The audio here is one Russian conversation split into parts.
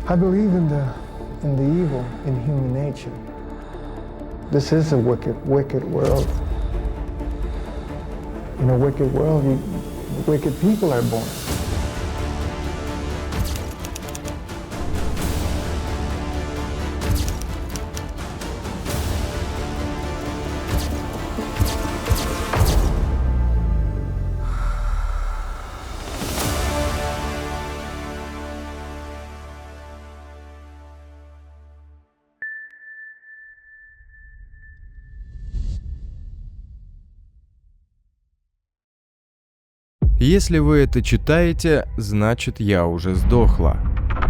I believe in the evil in human nature. This is a wicked world. In a wicked world, wicked people are born. Если вы это читаете, значит я уже сдохла.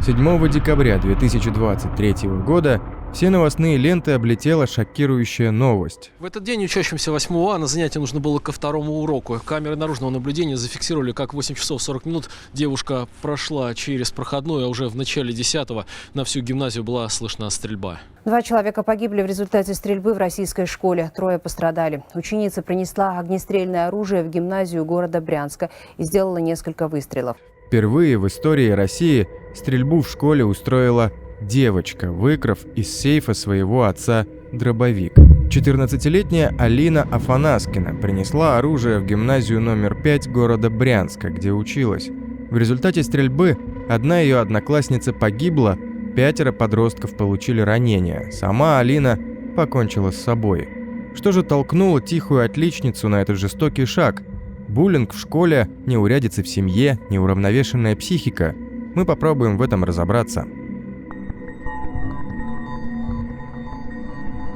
7 декабря 2023 года все новостные ленты облетела шокирующая новость. В этот день учащимся 8 А на занятие нужно было ко второму уроку. Камеры наружного наблюдения зафиксировали, как в 8 часов 40 минут девушка прошла через проходную, а уже в начале 10-го на всю гимназию была слышна стрельба. 2 человека погибли в результате стрельбы в российской школе. 3 пострадали. Ученица принесла огнестрельное оружие в гимназию города Брянска и сделала несколько выстрелов. Впервые в истории России стрельбу в школе устроила девочка, выкрав из сейфа своего отца дробовик. 14-летняя Алина Афанаскина принесла оружие в гимназию номер 5 города Брянска, где училась. В результате стрельбы одна ее одноклассница погибла, 5 подростков получили ранения. Сама Алина покончила с собой. Что же толкнуло тихую отличницу на этот жестокий шаг? Буллинг в школе, неурядицы в семье, неуравновешенная психика. Мы попробуем в этом разобраться.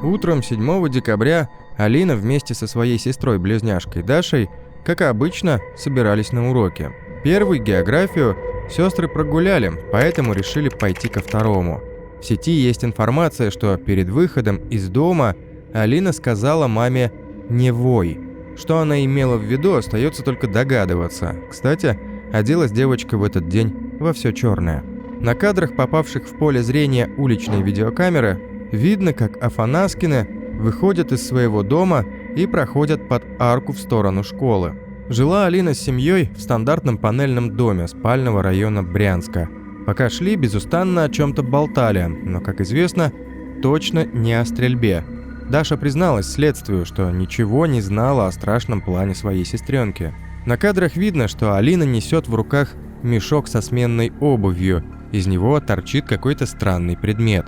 Утром 7 декабря Алина вместе со своей сестрой-близняшкой Дашей, как и обычно, собирались на уроки. Первый, географию, сестры прогуляли, поэтому решили пойти ко второму. В сети есть информация, что перед выходом из дома Алина сказала маме «не вой». Что она имела в виду, остается только догадываться. Кстати, оделась девочка в этот день во все черное. На кадрах, попавших в поле зрения уличной видеокамеры, видно, как Афанаскины выходят из своего дома и проходят под арку в сторону школы. Жила Алина с семьей в стандартном панельном доме спального района Брянска. Пока шли, безустанно о чем-то болтали, но, как известно, точно не о стрельбе. Даша призналась следствию, что ничего не знала о страшном плане своей сестренки. На кадрах видно, что Алина несет в руках мешок со сменной обувью, из него торчит какой-то странный предмет.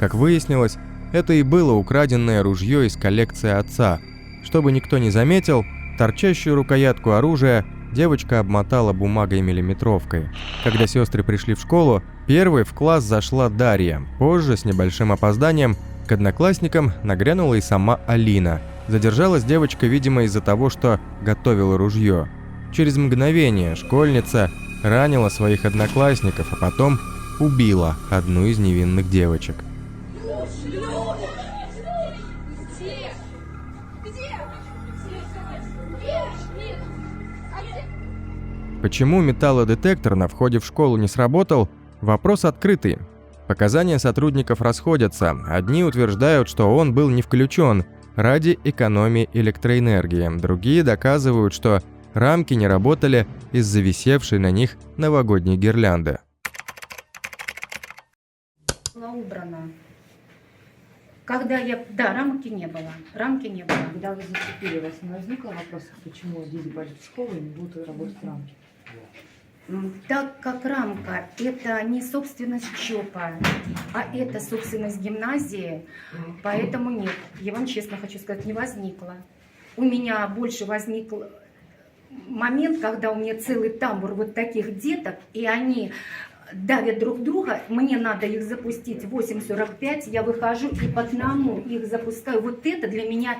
Как выяснилось, это и было украденное ружье из коллекции отца. Чтобы никто не заметил, торчащую рукоятку оружия девочка обмотала бумагой-миллиметровкой. Когда сестры пришли в школу, первой в класс зашла Дарья. Позже, с небольшим опозданием, к одноклассникам нагрянула и сама Алина. Задержалась девочка, видимо, из-за того, что готовила ружье. Через мгновение школьница ранила своих одноклассников, а потом убила одну из невинных девочек. Почему металлодетектор на входе в школу не сработал? Вопрос открытый. Показания сотрудников расходятся. Одни утверждают, что он был не включен ради экономии электроэнергии. Другие доказывают, что рамки не работали из-за висевшей на них новогодней гирлянды. Была убрана. Когда да, рамки не было. Когда вы заступили, у вас не возникло вопроса, почему дети пойдут в школу и не будут работать рамки? Так как рамка – это не собственность ЧОПа, а это собственность гимназии, поэтому нет. Я вам честно хочу сказать, не возникло. У меня больше возник момент, когда у меня целый тамбур вот таких деток, и они давят друг друга, мне надо их запустить в 8:45, я выхожу и по одному их запускаю. Вот это для меня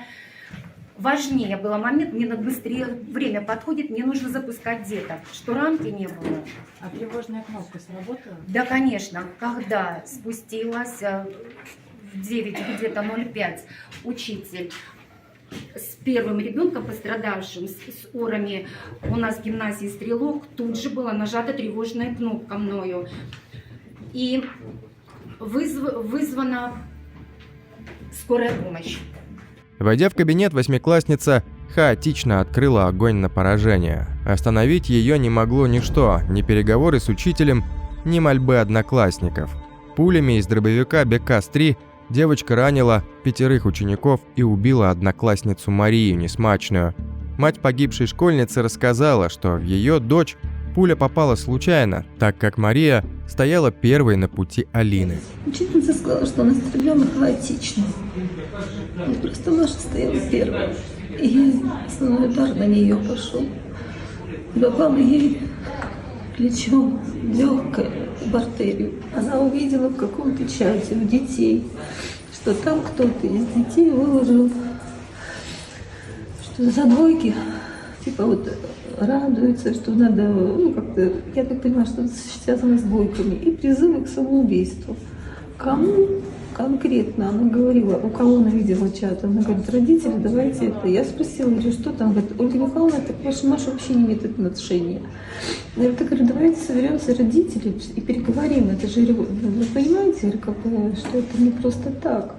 важнее было момент, мне надо быстрее, время подходит, мне нужно запускать деток, что рамки не было. А тревожная кнопка сработала? Да, конечно, когда спустилась в 9, где-то 05, учитель с первым ребенком пострадавшим, с орами у нас в гимназии «Стрелок», тут же была нажата тревожная кнопка мною. И вызвана скорая помощь. Войдя в кабинет, восьмиклассница хаотично открыла огонь на поражение. Остановить ее не могло ничто, ни переговоры с учителем, ни мольбы одноклассников. Пулями из дробовика БК-3 девочка ранила 5 учеников и убила одноклассницу Марию Несмачную. Мать погибшей школьницы рассказала, что в ее дочь пуля попала случайно, так как Мария стояла первой на пути Алины. Учительница сказала, что она стреляла хаотично. И просто Маша стояла первой. И основной удар на нее пошел. И попал ей плечом в легкое, в артерию. Она увидела в каком-то чате у детей, что там кто-то из детей выложил, что за двойки, типа вот радуется, что надо, ну как-то, я так понимаю, что это связано с двойками, и призывы к самоубийству. Кому конкретно она говорила, у кого она видела чат? Она говорит, родители, давайте это. Я спросила, говорю, что там? Говорит, Ольга Михайловна, так ваша Маша вообще не имеет отношения. Я говорю, давайте соберемся родители и переговорим. Это же, вы понимаете, что это не просто так.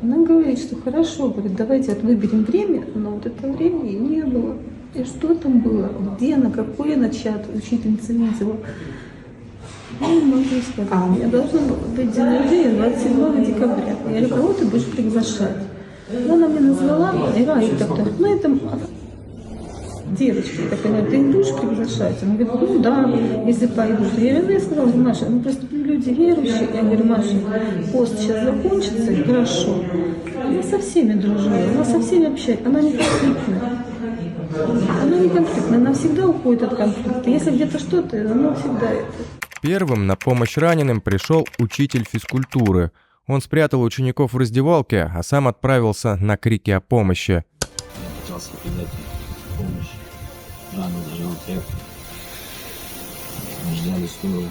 Она говорит, что хорошо, говорит, давайте выберем время, но вот это времени не было. И что там было? Где она, какой она чат учительница видела? Я не могу сказать. У меня должно быть день рождения 27 декабря. Я говорю, кого ты будешь приглашать? Ну, она мне назвала, и так-то, ну это девочка, я так понимаю, ты их будешь приглашать? Она говорит, ну да, если пойдут. Я сказала, Маша, ну просто люди верующие. Я говорю, Маша, пост сейчас закончится, и хорошо. Она со всеми дружила, она со всеми общается, она не конфликтная. Она не конфликтная, она всегда уходит от конфликта. Если где-то что-то, она всегда это. Первым на помощь раненым пришел учитель физкультуры. Он спрятал учеников в раздевалке, а сам отправился на крики о помощи. Я пытался передать помощь. Рано зажал тряпку. Мы ждали скорую.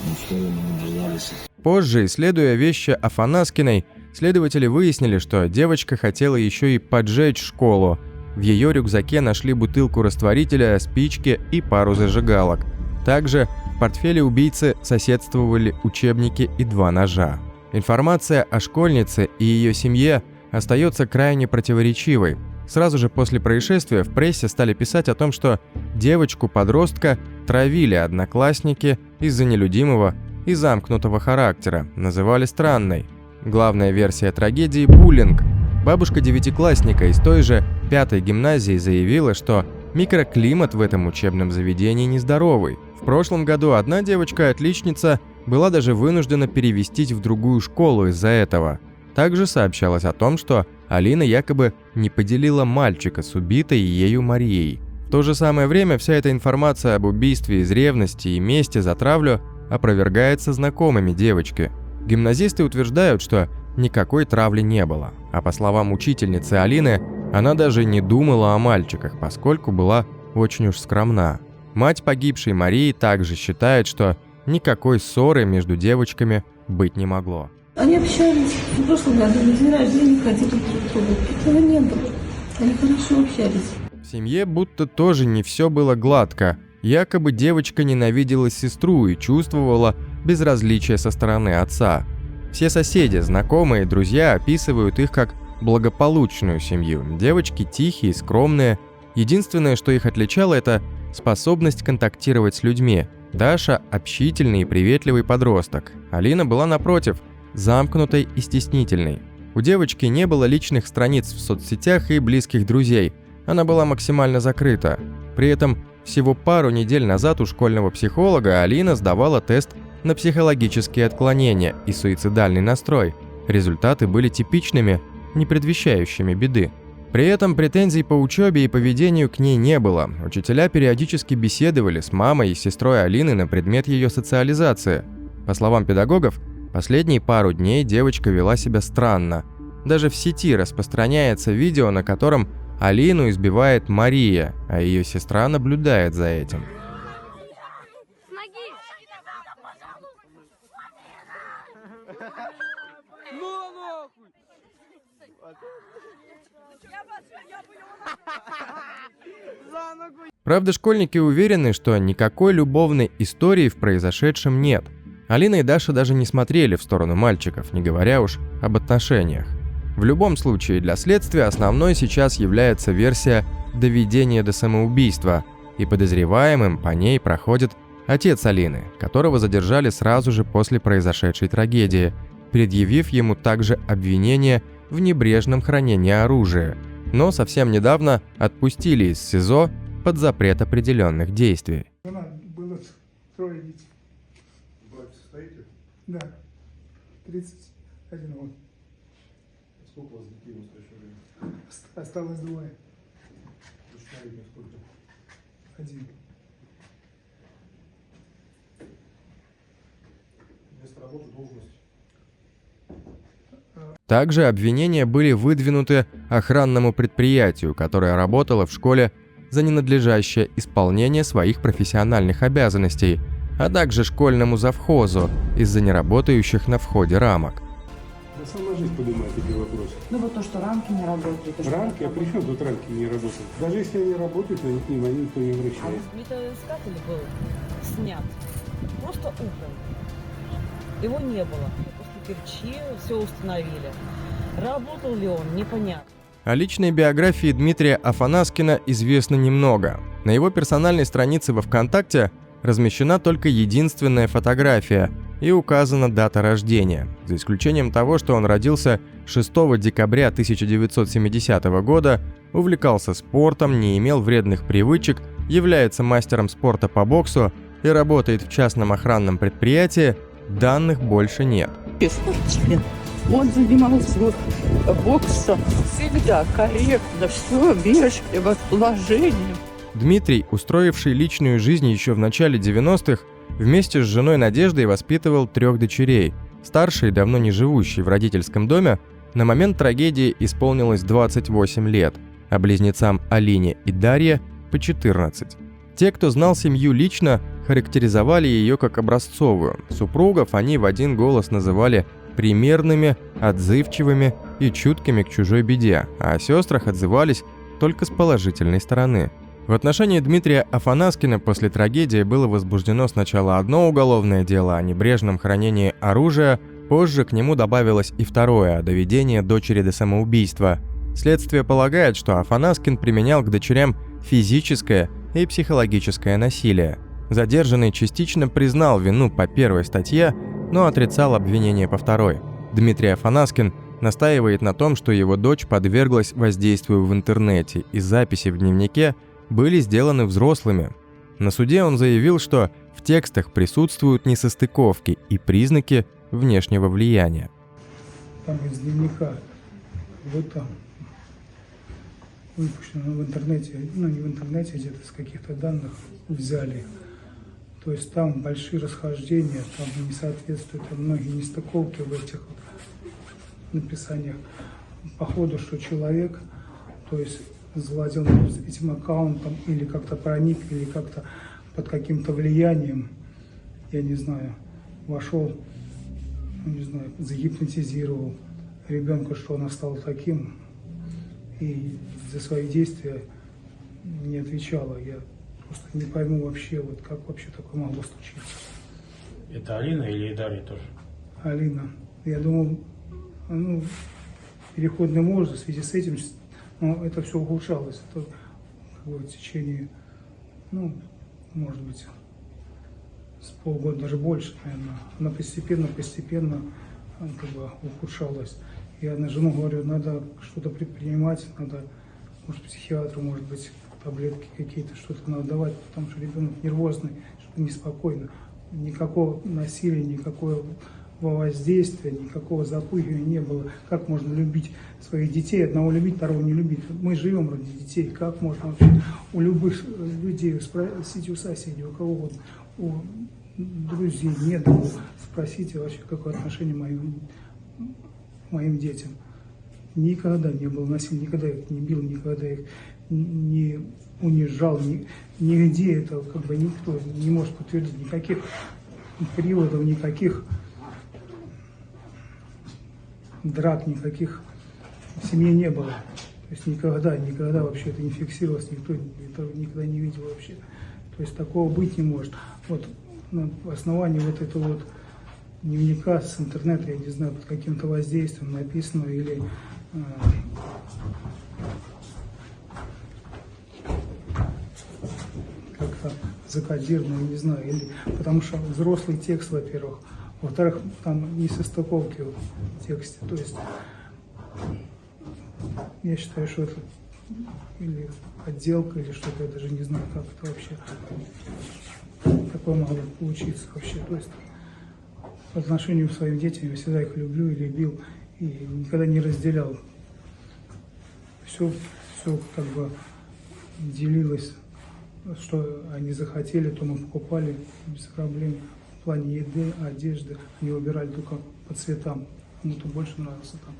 Но скорую мы не дождались. Позже, исследуя вещи Афанаскиной, следователи выяснили, что девочка хотела еще и поджечь школу. В ее рюкзаке нашли бутылку растворителя, спички и пару зажигалок. Также в портфеле убийцы соседствовали учебники и 2 ножа. Информация о школьнице и ее семье остается крайне противоречивой. Сразу же после происшествия в прессе стали писать о том, что девочку-подростка травили одноклассники из-за нелюдимого и замкнутого характера, называли странной. Главная версия трагедии – буллинг. Бабушка девятиклассника из той же 5-й гимназии заявила, что микроклимат в этом учебном заведении нездоровый. В прошлом году одна девочка-отличница была даже вынуждена перевестись в другую школу из-за этого. Также сообщалось о том, что Алина якобы не поделила мальчика с убитой ею Марией. В то же самое время вся эта информация об убийстве из ревности и мести за травлю опровергается знакомыми девочки. Гимназисты утверждают, что никакой травли не было, а по словам учительницы Алины, она даже не думала о мальчиках, поскольку была очень уж скромна. Мать погибшей Марии также считает, что никакой ссоры между девочками быть не могло. Они общались в прошлом году, на день рождения ходили друг к другу. Этого не было. Они хорошо общались. В семье будто тоже не все было гладко. Якобы девочка ненавидела сестру и чувствовала безразличие со стороны отца. Все соседи, знакомые, друзья описывают их как благополучную семью. Девочки тихие, скромные. Единственное, что их отличало, это способность контактировать с людьми. Даша – общительный и приветливый подросток. Алина была, напротив, замкнутой и стеснительной. У девочки не было личных страниц в соцсетях и близких друзей. Она была максимально закрыта. При этом всего пару недель назад у школьного психолога Алина сдавала тест на психологические отклонения и суицидальный настрой. Результаты были типичными, не предвещающими беды. При этом претензий по учебе и поведению к ней не было. Учителя периодически беседовали с мамой и сестрой Алины на предмет ее социализации. По словам педагогов, последние пару дней девочка вела себя странно. Даже в сети распространяется видео, на котором Алину избивает Мария, а ее сестра наблюдает за этим. Правда, школьники уверены, что никакой любовной истории в произошедшем нет. Алина и Даша даже не смотрели в сторону мальчиков, не говоря уж об отношениях. В любом случае, для следствия основной сейчас является версия доведения до самоубийства, и подозреваемым по ней проходит отец Алины, которого задержали сразу же после произошедшей трагедии, предъявив ему также обвинение в небрежном хранении оружия, но совсем недавно отпустили из СИЗО под запрет определенных действий. Было 3 детей. В браке состоите? Да, 31 год. Сколько у вас детей в настоящее время? Осталось 2. Человек сколько? 1. Место работы, должность? Также обвинения были выдвинуты охранному предприятию, которое работало в школе за ненадлежащее исполнение своих профессиональных обязанностей, а также школьному завхозу из-за неработающих на входе рамок. Да сама жизнь поднимает эти вопросы. Ну вот то, что рамки не работают. То, что Рамки? А при чем тут рамки не работают? Даже если они работают, на них внимания никто не обращает. Металлоискатель был снят, просто убран. Его не было. После Керчи все установили. Работал ли он, непонятно. О личной биографии Дмитрия Афанаскина известно немного. На его персональной странице во ВКонтакте размещена только единственная фотография и указана дата рождения, за исключением того, что он родился 6 декабря 1970 года, увлекался спортом, не имел вредных привычек, является мастером спорта по боксу и работает в частном охранном предприятии, данных больше нет. Спортсмен. Он занимался боксом всегда корректно, все вежливо, с уважением. Дмитрий, устроивший личную жизнь еще в начале 90-х, вместе с женой Надеждой воспитывал 3 дочерей. Старшей, давно не живущей в родительском доме, на момент трагедии исполнилось 28 лет, а близнецам Алине и Дарье по 14. Те, кто знал семью лично, характеризовали ее как образцовую. Супругов они в один голос называли примерными, отзывчивыми и чуткими к чужой беде, а о сестрах отзывались только с положительной стороны. В отношении Дмитрия Афанаскина после трагедии было возбуждено сначала одно уголовное дело о небрежном хранении оружия, позже к нему добавилось и второе о доведении дочери до самоубийства. Следствие полагает, что Афанаскин применял к дочерям физическое и психологическое насилие. Задержанный частично признал вину по 1 статье, но отрицал обвинение по 2. Дмитрий Афанаскин настаивает на том, что его дочь подверглась воздействию в интернете, и записи в дневнике были сделаны взрослыми. На суде он заявил, что в текстах присутствуют несостыковки и признаки внешнего влияния. Там из дневника, вот там, выпущено в интернете, ну не в интернете, где-то с каких-то данных взяли. То есть там большие расхождения, там не соответствуют, там многие нестыковки в этих вот написаниях. Походу, что человек, то есть завладел этим аккаунтом или как-то проник, или как-то под каким-то влиянием, я не знаю, вошел, не знаю, загипнотизировал ребенка, что он стал таким, и за свои действия не отвечала. Я просто не пойму вообще, вот как вообще такое могло случиться. Это Алина или Дарья тоже? Алина. Я думал, ну, переходный возраст в связи с этим, но это все ухудшалось. Это как бы в течение, ну, может быть, с полгода, даже больше, наверное. Она постепенно как бы ухудшалась. Я на жену говорю, надо что-то предпринимать, надо, может, психиатру, может быть, таблетки какие-то, что-то надо давать, потому что ребенок нервозный, что-то неспокойно. Никакого насилия, никакого воздействия, никакого запугивания не было. Как можно любить своих детей, одного любить, второго не любить? Мы живем ради детей, как можно вообще у любых людей спросить, у соседей, у кого угодно, у друзей, нет, спросите вообще, какое отношение моим детям. Никогда не было насилия, никогда их не бил, никогда их не унижал, нигде это как бы никто не может подтвердить, никаких приводов, никаких драк, никаких в семье не было. То есть никогда вообще это не фиксировалось, никто этого никогда не видел вообще. То есть такого быть не может. Вот на основании вот этого вот дневника с интернета, я не знаю, под каким-то воздействием написано или как-то закодировано, я не знаю, или потому что взрослый текст, во-первых, во-вторых, там не состыковки в тексте, то есть я считаю, что это или подделка, или что-то, я даже не знаю, как это вообще такое могло получиться вообще, то есть по отношению к своим детям я всегда их люблю и любил, и никогда не разделял. Все как бы делилось, что они захотели, то мы покупали без проблем. В плане еды, одежды, они выбирали только по цветам. Кому-то больше нравился там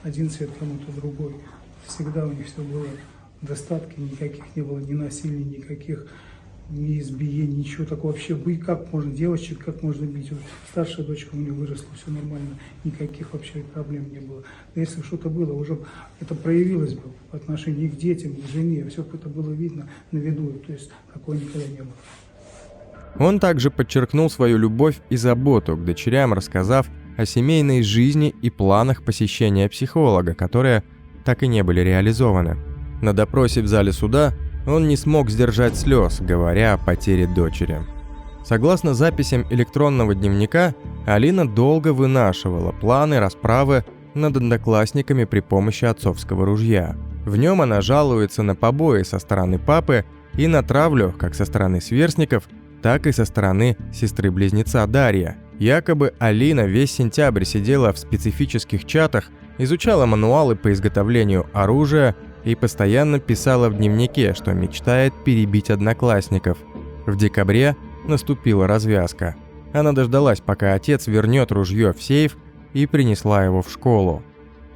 один цвет, кому-то другой. Всегда у них все было в достатке, никаких не было ни насилий, никаких ни избиений, ничего такого вообще. Как можно девочек, как можно бить. Вот старшая дочка у нее выросла, все нормально, никаких вообще проблем не было. Но если что-то было, уже это проявилось бы по отношению и к детям, и к жене, все это было видно на виду, то есть такого никогда не было. Он также подчеркнул свою любовь и заботу к дочерям, рассказав о семейной жизни и планах посещения психолога, которые так и не были реализованы. На допросе в зале суда он не смог сдержать слез, говоря о потере дочери. Согласно записям электронного дневника, Алина долго вынашивала планы расправы над одноклассниками при помощи отцовского ружья. В нем она жалуется на побои со стороны папы и на травлю как со стороны сверстников, так и со стороны сестры-близнеца Дарья. Якобы Алина весь сентябрь сидела в специфических чатах, изучала мануалы по изготовлению оружия и постоянно писала в дневнике, что мечтает перебить одноклассников. В декабре наступила развязка. Она дождалась, пока отец вернет ружье в сейф, и принесла его в школу.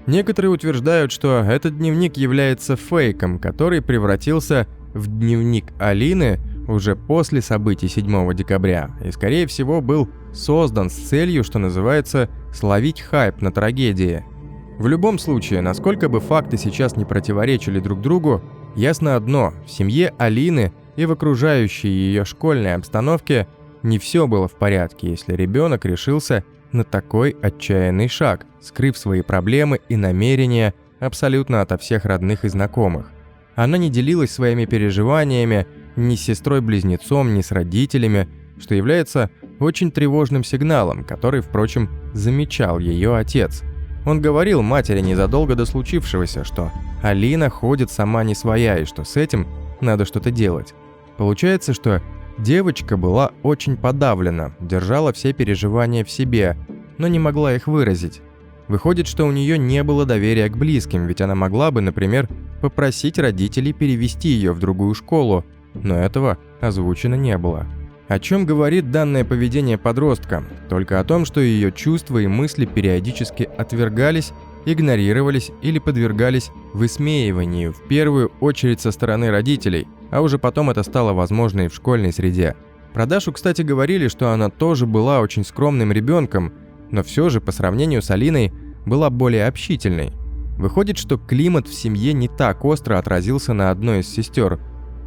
Некоторые утверждают, что этот дневник является фейком, который превратился в дневник Алины уже после событий 7 декабря и, скорее всего, был создан с целью, что называется, словить хайп на трагедии. В любом случае, насколько бы факты сейчас не противоречили друг другу, ясно одно – в семье Алины и в окружающей ее школьной обстановке не все было в порядке, если ребенок решился на такой отчаянный шаг, скрыв свои проблемы и намерения абсолютно ото всех родных и знакомых. Она не делилась своими переживаниями ни с сестрой-близнецом, ни с родителями, что является очень тревожным сигналом, который, впрочем, замечал ее отец. Он говорил матери незадолго до случившегося, что Алина ходит сама не своя и что с этим надо что-то делать. Получается, что девочка была очень подавлена, держала все переживания в себе, но не могла их выразить. Выходит, что у нее не было доверия к близким, ведь она могла бы, например, попросить родителей перевести ее в другую школу, но этого озвучено не было. О чем говорит данное поведение подростка? Только о том, что ее чувства и мысли периодически отвергались, игнорировались или подвергались высмеиванию, в первую очередь со стороны родителей, а уже потом это стало возможно и в школьной среде. Про Дашу, кстати, говорили, что она тоже была очень скромным ребенком, но все же по сравнению с Алиной была более общительной. Выходит, что климат в семье не так остро отразился на одной из сестер.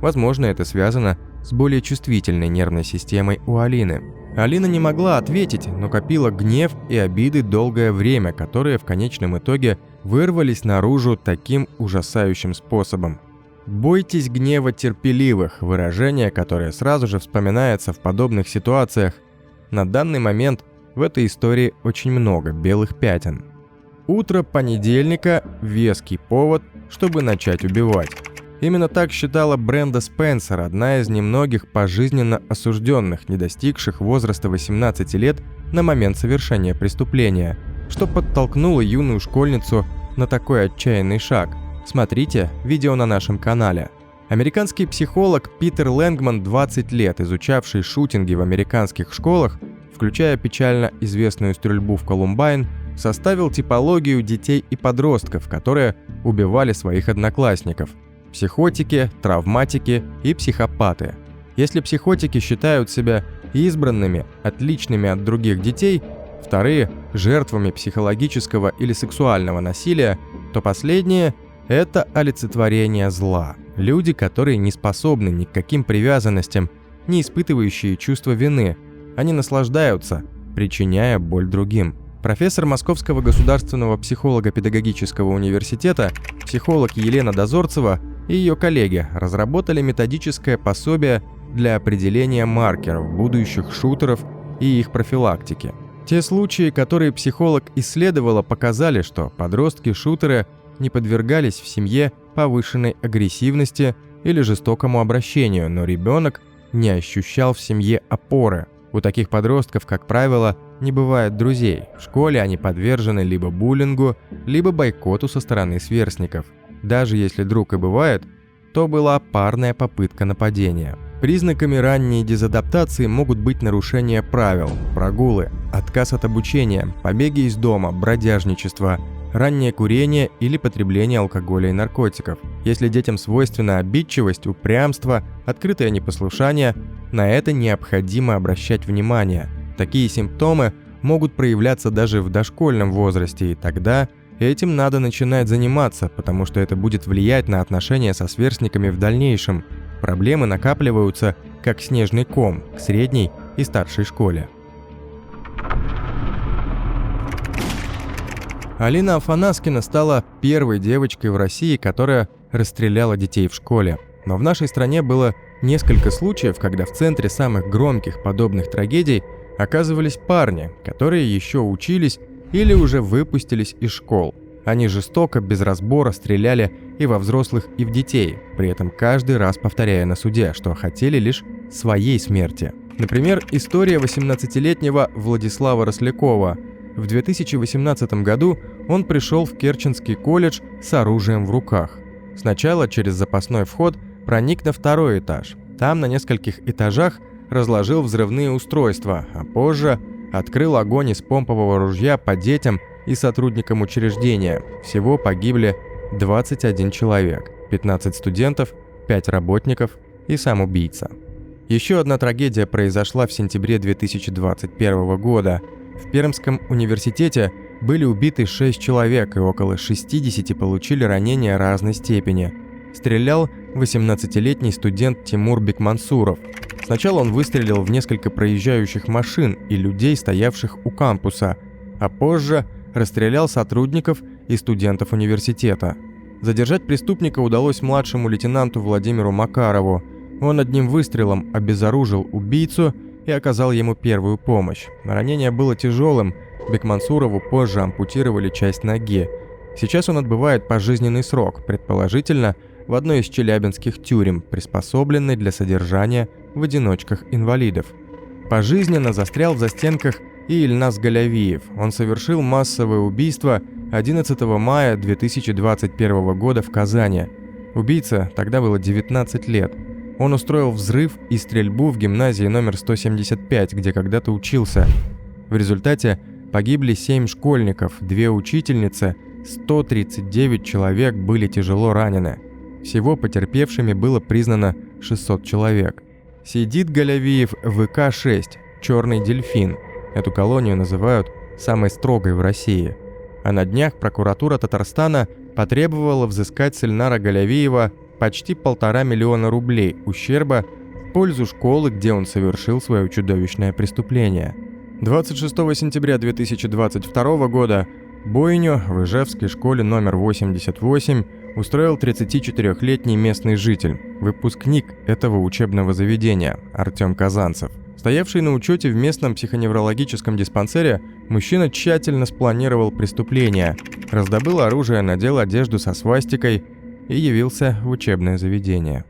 Возможно, это связано с более чувствительной нервной системой у Алины. Алина не могла ответить, но копила гнев и обиды долгое время, которые в конечном итоге вырвались наружу таким ужасающим способом. «Бойтесь гнева терпеливых» – выражение, которое сразу же вспоминается в подобных ситуациях. На данный момент в этой истории очень много белых пятен. Утро понедельника – веский повод, чтобы начать убивать. Именно так считала Бренда Спенсер, одна из немногих пожизненно осужденных, не достигших возраста 18 лет на момент совершения преступления, что подтолкнуло юную школьницу на такой отчаянный шаг. Смотрите видео на нашем канале. Американский психолог Питер Лэнгман, 20 лет, изучавший шутинги в американских школах, включая печально известную стрельбу в Колумбайн, составил типологию детей и подростков, которые убивали своих одноклассников. Психотики, травматики и психопаты. Если психотики считают себя избранными, отличными от других детей, вторые – жертвами психологического или сексуального насилия, то последние – это олицетворение зла. Люди, которые не способны ни к каким привязанностям, не испытывающие чувство вины. Они наслаждаются, причиняя боль другим. Профессор Московского государственного психолого-педагогического университета, психолог Елена Дозорцева и ее коллеги разработали методическое пособие для определения маркеров будущих шутеров и их профилактики. Те случаи, которые психолог исследовала, показали, что подростки-шутеры не подвергались в семье повышенной агрессивности или жестокому обращению, но ребенок не ощущал в семье опоры. У таких подростков, как правило, не бывает друзей. В школе они подвержены либо буллингу, либо бойкоту со стороны сверстников. Даже если друг и бывает, то была парная попытка нападения. Признаками ранней дезадаптации могут быть нарушение правил, прогулы, отказ от обучения, побеги из дома, бродяжничество, раннее курение или потребление алкоголя и наркотиков. Если детям свойственна обидчивость, упрямство, открытое непослушание, на это необходимо обращать внимание. Такие симптомы могут проявляться даже в дошкольном возрасте, и тогда этим надо начинать заниматься, потому что это будет влиять на отношения со сверстниками в дальнейшем. Проблемы накапливаются, как снежный ком, к средней и старшей школе. Алина Афанаскина стала первой девочкой в России, которая расстреляла детей в школе. Но в нашей стране было несколько случаев, когда в центре самых громких подобных трагедий оказывались парни, которые еще учились или уже выпустились из школ. Они жестоко, без разбора стреляли и во взрослых, и в детей, при этом каждый раз повторяя на суде, что хотели лишь своей смерти. Например, история 18-летнего Владислава Рослякова. В 2018 году он пришел в Керченский колледж с оружием в руках. Сначала через запасной вход проник на второй этаж. Там на нескольких этажах разложил взрывные устройства, а позже открыл огонь из помпового ружья по детям и сотрудникам учреждения. Всего погибли 21 человек, 15 студентов, 5 работников и сам убийца. Еще одна трагедия произошла в сентябре 2021 года. В Пермском университете были убиты 6 человек, и около 60 получили ранения разной степени. Стрелял 18-летний студент Тимур Бекмансуров. Сначала он выстрелил в несколько проезжающих машин и людей, стоявших у кампуса, а позже расстрелял сотрудников и студентов университета. Задержать преступника удалось младшему лейтенанту Владимиру Макарову. Он одним выстрелом обезоружил убийцу и оказал ему первую помощь. Ранение было тяжелым, Бекмансурову позже ампутировали часть ноги. Сейчас он отбывает пожизненный срок, предположительно, в одной из челябинских тюрем, приспособленной для содержания в одиночках инвалидов. Пожизненно застрял в застенках и Ильназ Галявиев. Он совершил массовое убийство 11 мая 2021 года в Казани. Убийце тогда было 19 лет. Он устроил взрыв и стрельбу в гимназии номер 175, где когда-то учился. В результате погибли 7 школьников, 2 учительницы, 139 человек были тяжело ранены. Всего потерпевшими было признано 600 человек. Сидит Галявиев в ВК-6 «Черный дельфин». Эту колонию называют самой строгой в России. А на днях прокуратура Татарстана потребовала взыскать с Ильнара Галявиева почти 1,5 миллиона рублей ущерба в пользу школы, где он совершил свое чудовищное преступление. 26 сентября 2022 года бойню в Ижевской школе номер 88 устроил 34-летний местный житель, выпускник этого учебного заведения Артем Казанцев. Стоявший на учете в местном психоневрологическом диспансере, мужчина тщательно спланировал преступление, раздобыл оружие, надел одежду со свастикой и явился в учебное заведение.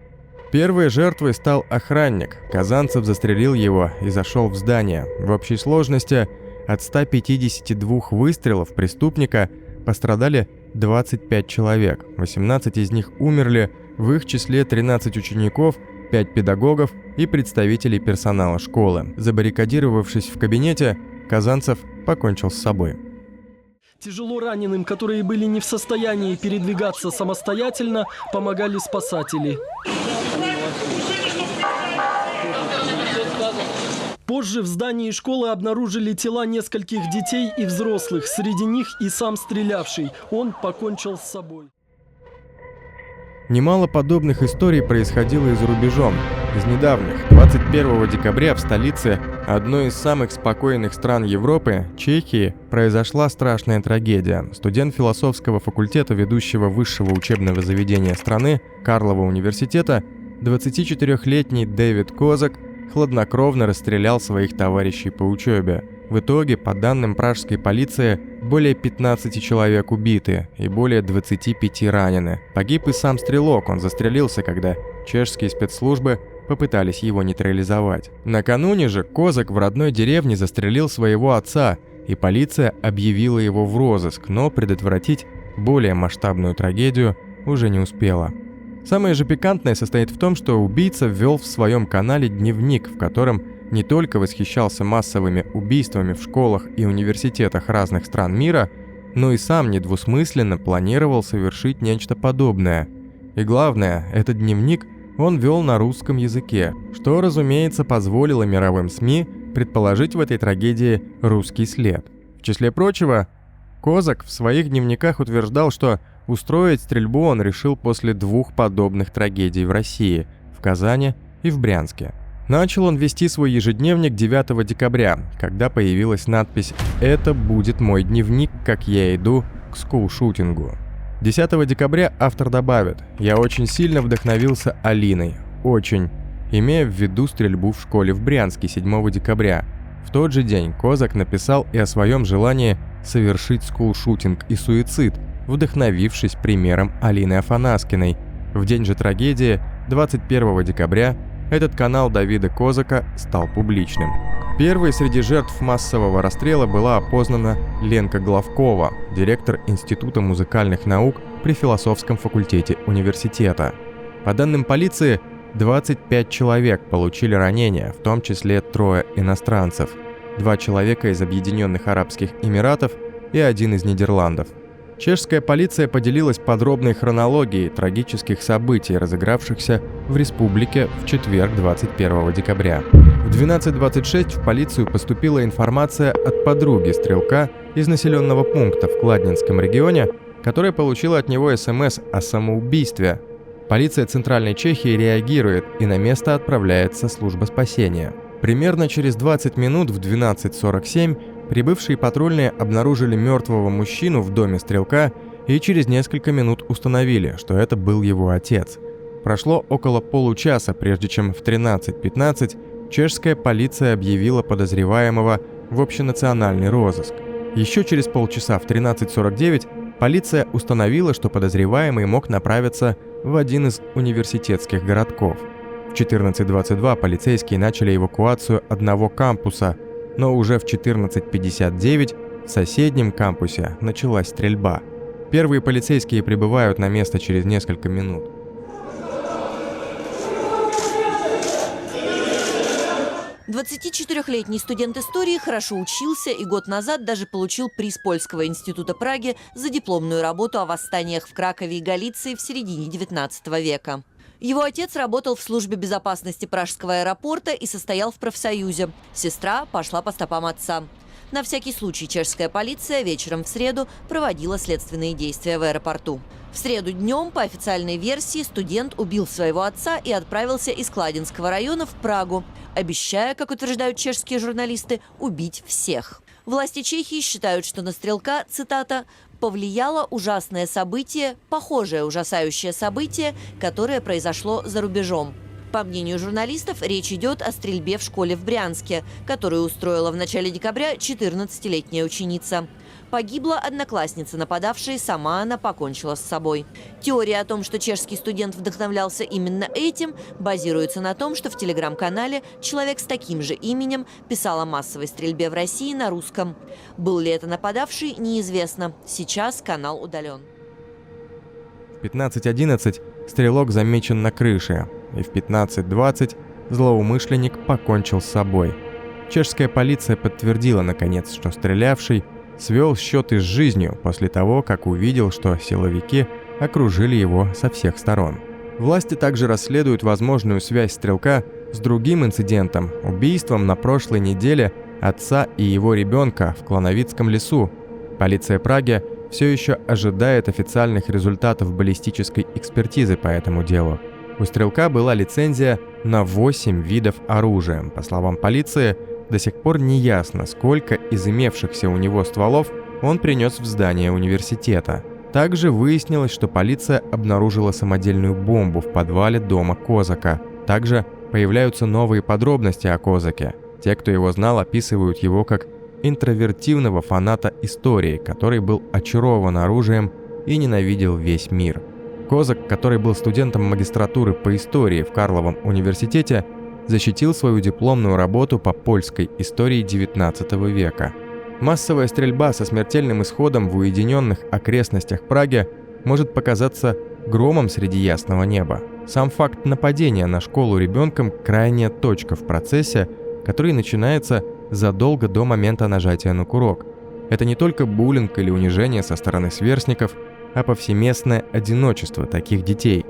Первой жертвой стал охранник. Казанцев застрелил его и зашел в здание. В общей сложности от 152 выстрелов преступника пострадали 25 человек. 18 из них умерли, в их числе 13 учеников, 5 педагогов и представителей персонала школы. Забаррикадировавшись в кабинете, Казанцев покончил с собой. Тяжело раненым, которые были не в состоянии передвигаться самостоятельно, помогали спасатели. Позже в здании школы обнаружили тела нескольких детей и взрослых, среди них и сам стрелявший. Он покончил с собой. Немало подобных историй происходило и за рубежом. Из недавних, 21 декабря в столице одной из самых спокойных стран Европы, Чехии, произошла страшная трагедия. Студент философского факультета ведущего высшего учебного заведения страны, Карлова университета, 24-летний Дэвид Козак хладнокровно расстрелял своих товарищей по учебе. В итоге, по данным пражской полиции, более 15 человек убиты и более 25 ранены. Погиб и сам стрелок, он застрелился, когда чешские спецслужбы попытались его нейтрализовать. Накануне же Козак в родной деревне застрелил своего отца, и полиция объявила его в розыск, но предотвратить более масштабную трагедию уже не успела. Самое же пикантное состоит в том, что убийца ввел в своем канале дневник, в котором не только восхищался массовыми убийствами в школах и университетах разных стран мира, но и сам недвусмысленно планировал совершить нечто подобное. И главное, этот дневник он вел на русском языке, что, разумеется, позволило мировым СМИ предположить в этой трагедии русский след. В числе прочего, Козак в своих дневниках утверждал, что устроить стрельбу он решил после 2 подобных трагедий в России, в Казани и в Брянске. Начал он вести свой ежедневник 9 декабря, когда появилась надпись «Это будет мой дневник, как я иду к скулшутингу». 10 декабря автор добавит: «Я очень сильно вдохновился Алиной, очень, имея в виду стрельбу в школе в Брянске 7 декабря. В тот же день Козак написал и о своем желании совершить скулшутинг и суицид, вдохновившись примером Алины Афанаскиной. В день же трагедии, 21 декабря, этот канал Давида Козака стал публичным». Первой среди жертв массового расстрела была опознана Ленка Главкова, директор Института музыкальных наук при философском факультете университета. По данным полиции, 25 человек получили ранения, в том числе 3 иностранцев, 2 человека из Объединенных Арабских Эмиратов и 1 из Нидерландов. Чешская полиция поделилась подробной хронологией трагических событий, разыгравшихся в республике в четверг 21 декабря. В 12:26 в полицию поступила информация от подруги стрелка из населенного пункта в Кладнинском регионе, которая получила от него СМС о самоубийстве. Полиция Центральной Чехии реагирует, и на место отправляется служба спасения. Примерно через 20 минут в 12:47 прибывшие патрульные обнаружили мертвого мужчину в доме стрелка и через несколько минут установили, что это был его отец. Прошло около получаса, прежде чем в 13:15 чешская полиция объявила подозреваемого в общенациональный розыск. Еще через полчаса, в 13:49, полиция установила, что подозреваемый мог направиться в один из университетских городков. В 14:22 полицейские начали эвакуацию одного кампуса, но уже в 14:59 в соседнем кампусе началась стрельба. Первые полицейские прибывают на место через несколько минут. «24-летний студент истории хорошо учился и год назад даже получил приз Польского института Праги за дипломную работу о восстаниях в Кракове и Галиции в середине XIX века. Его отец работал в службе безопасности Пражского аэропорта и состоял в профсоюзе. Сестра пошла по стопам отца. На всякий случай чешская полиция вечером в среду проводила следственные действия в аэропорту. В среду днем, по официальной версии, студент убил своего отца и отправился из Кладинского района в Прагу, обещая, как утверждают чешские журналисты, убить всех. Власти Чехии считают, что на стрелка, цитата, «повлияло ужасное событие, похожее ужасающее событие, которое произошло за рубежом». По мнению журналистов, речь идет о стрельбе в школе в Брянске, которую устроила в начале декабря 14-летняя ученица. Погибла одноклассница нападавшей, сама она покончила с собой. Теория о том, что чешский студент вдохновлялся именно этим, базируется на том, что в телеграм-канале человек с таким же именем писал о массовой стрельбе в России на русском. Был ли это нападавший, неизвестно. Сейчас канал удален. В 15:11 стрелок замечен на крыше, и в 15:20 злоумышленник покончил с собой. Чешская полиция подтвердила, наконец, что стрелявший свел счеты с жизнью после того, как увидел, что силовики окружили его со всех сторон. Власти также расследуют возможную связь стрелка с другим инцидентом – убийством на прошлой неделе отца и его ребенка в Клановицком лесу. Полиция Праги все еще ожидает официальных результатов баллистической экспертизы по этому делу. У стрелка была лицензия на 8 видов оружия. По словам полиции, до сих пор не ясно, сколько из имевшихся у него стволов он принес в здание университета. Также выяснилось, что полиция обнаружила самодельную бомбу в подвале дома Козака. Также появляются новые подробности о Козаке. Те, кто его знал, описывают его как интровертивного фаната истории, который был очарован оружием и ненавидел весь мир. Козак, который был студентом магистратуры по истории в Карловом университете, защитил свою дипломную работу по польской истории XIX века. Массовая стрельба со смертельным исходом в уединенных окрестностях Праги может показаться громом среди ясного неба. Сам факт нападения на школу ребенком – крайняя точка в процессе, который начинается задолго до момента нажатия на курок. Это не только буллинг или унижение со стороны сверстников, а повсеместное одиночество таких детей.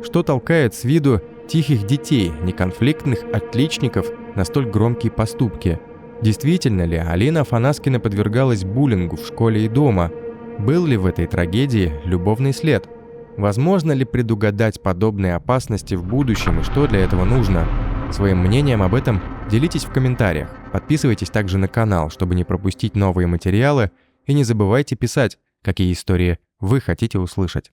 Что толкает с виду тихих детей, неконфликтных отличников на столь громкие поступки? Действительно ли Алина Афанаскина подвергалась буллингу в школе и дома? Был ли в этой трагедии любовный след? Возможно ли предугадать подобные опасности в будущем и что для этого нужно? Своим мнением об этом делитесь в комментариях. Подписывайтесь также на канал, чтобы не пропустить новые материалы, и не забывайте писать, какие истории вы хотите услышать.